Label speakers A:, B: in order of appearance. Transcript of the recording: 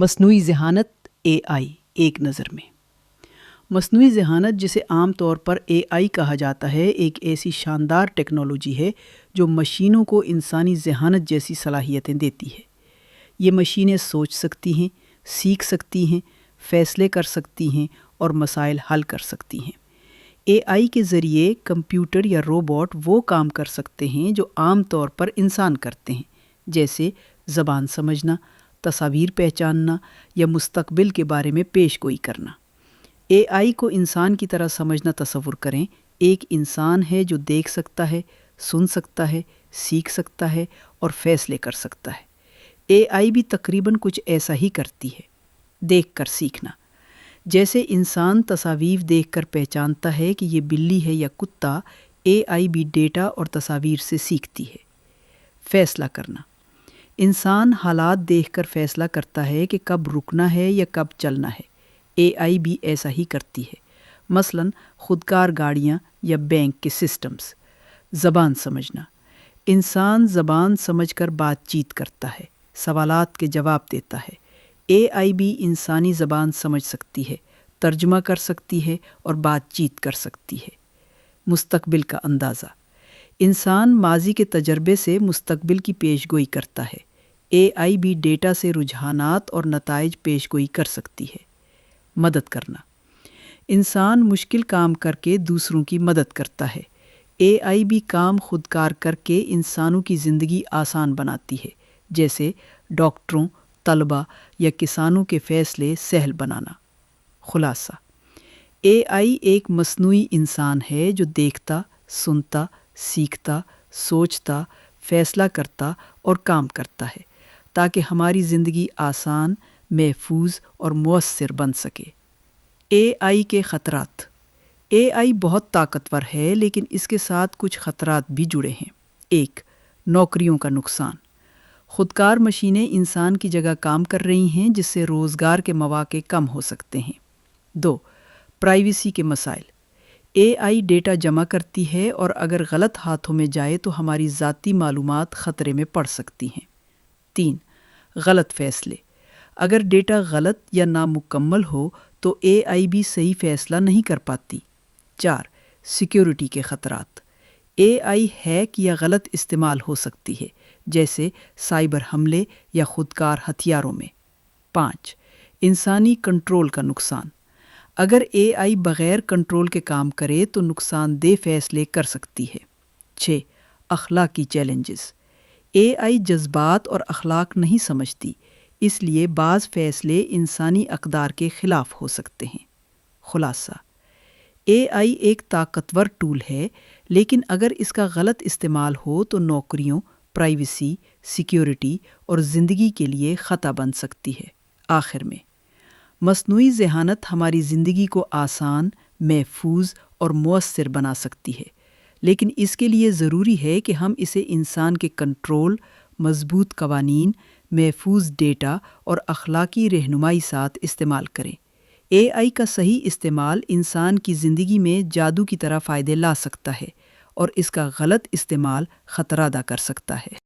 A: مصنوعی ذہانت AI ایک نظر میں۔ مصنوعی ذہانت، جسے عام طور پر AI کہا جاتا ہے، ایک ایسی شاندار ٹیکنالوجی ہے جو مشینوں کو انسانی ذہانت جیسی صلاحیتیں دیتی ہے۔ یہ مشینیں سوچ سکتی ہیں، سیکھ سکتی ہیں، فیصلے کر سکتی ہیں اور مسائل حل کر سکتی ہیں۔ AI کے ذریعے کمپیوٹر یا روبوٹ وہ کام کر سکتے ہیں جو عام طور پر انسان کرتے ہیں، جیسے زبان سمجھنا، تصاویر پہچاننا یا مستقبل کے بارے میں پیش گوئی کرنا۔ AI کو انسان کی طرح سمجھنا تصور کریں۔ ایک انسان ہے جو دیکھ سکتا ہے، سن سکتا ہے، سیکھ سکتا ہے اور فیصلے کر سکتا ہے۔ AI بھی تقریباً کچھ ایسا ہی کرتی ہے، دیکھ کر سیکھنا۔ جیسے انسان تصاویر دیکھ کر پہچانتا ہے کہ یہ بلی ہے یا کتا، AI بھی ڈیٹا اور تصاویر سے سیکھتی ہے۔ فیصلہ کرنا۔ انسان حالات دیکھ کر فیصلہ کرتا ہے کہ کب رکنا ہے یا کب چلنا ہے۔ AI بھی ایسا ہی کرتی ہے، مثلاً خودکار گاڑیاں یا بینک کے سسٹمز۔ زبان سمجھنا۔ انسان زبان سمجھ کر بات چیت کرتا ہے، سوالات کے جواب دیتا ہے۔ AI بھی انسانی زبان سمجھ سکتی ہے، ترجمہ کر سکتی ہے اور بات چیت کر سکتی ہے۔ مستقبل کا اندازہ۔ انسان ماضی کے تجربے سے مستقبل کی پیش گوئی کرتا ہے۔ AI بھی ڈیٹا سے رجحانات اور نتائج پیش گوئی کر سکتی ہے۔ مدد کرنا۔ انسان مشکل کام کر کے دوسروں کی مدد کرتا ہے۔ AI بھی کام خودکار کر کے انسانوں کی زندگی آسان بناتی ہے، جیسے ڈاکٹروں، طلباء یا کسانوں کے فیصلے سہل بنانا۔ خلاصہ: AI ایک مصنوعی انسان ہے جو دیکھتا، سنتا، سیکھتا، سوچتا، فیصلہ کرتا اور کام کرتا ہے تاکہ ہماری زندگی آسان، محفوظ اور مؤثر بن سکے۔ AI کے خطرات۔ AI بہت طاقتور ہے، لیکن اس کے ساتھ کچھ خطرات بھی جڑے ہیں۔ 1. نوکریوں کا نقصان۔ خودکار مشینیں انسان کی جگہ کام کر رہی ہیں، جس سے روزگار کے مواقع کم ہو سکتے ہیں۔ 2. پرائیویسی کے مسائل۔ AI ڈیٹا جمع کرتی ہے اور اگر غلط ہاتھوں میں جائے تو ہماری ذاتی معلومات خطرے میں پڑ سکتی ہیں۔ 3. غلط فیصلے۔ اگر ڈیٹا غلط یا نامکمل ہو تو AI بھی صحیح فیصلہ نہیں کر پاتی۔ 4. سیکیورٹی کے خطرات۔ AI ہیک یا غلط استعمال ہو سکتی ہے، جیسے سائبر حملے یا خودکار ہتھیاروں میں۔ 5. انسانی کنٹرول کا نقصان۔ اگر AI بغیر کنٹرول کے کام کرے تو نقصان دہ فیصلے کر سکتی ہے۔ 6. اخلاقی چیلنجز۔ AI جذبات اور اخلاق نہیں سمجھتی، اس لیے بعض فیصلے انسانی اقدار کے خلاف ہو سکتے ہیں۔ خلاصہ: AI ایک طاقتور ٹول ہے، لیکن اگر اس کا غلط استعمال ہو تو نوکریوں، پرائیویسی، سیکیورٹی اور زندگی کے لیے خطرہ بن سکتی ہے۔ آخر میں، مصنوعی ذہانت ہماری زندگی کو آسان، محفوظ اور مؤثر بنا سکتی ہے، لیکن اس کے لیے ضروری ہے کہ ہم اسے انسان کے کنٹرول، مضبوط قوانین، محفوظ ڈیٹا اور اخلاقی رہنمائی ساتھ استعمال کریں۔ AI کا صحیح استعمال انسان کی زندگی میں جادو کی طرح فائدے لا سکتا ہے، اور اس کا غلط استعمال خطرہ ادا کر سکتا ہے۔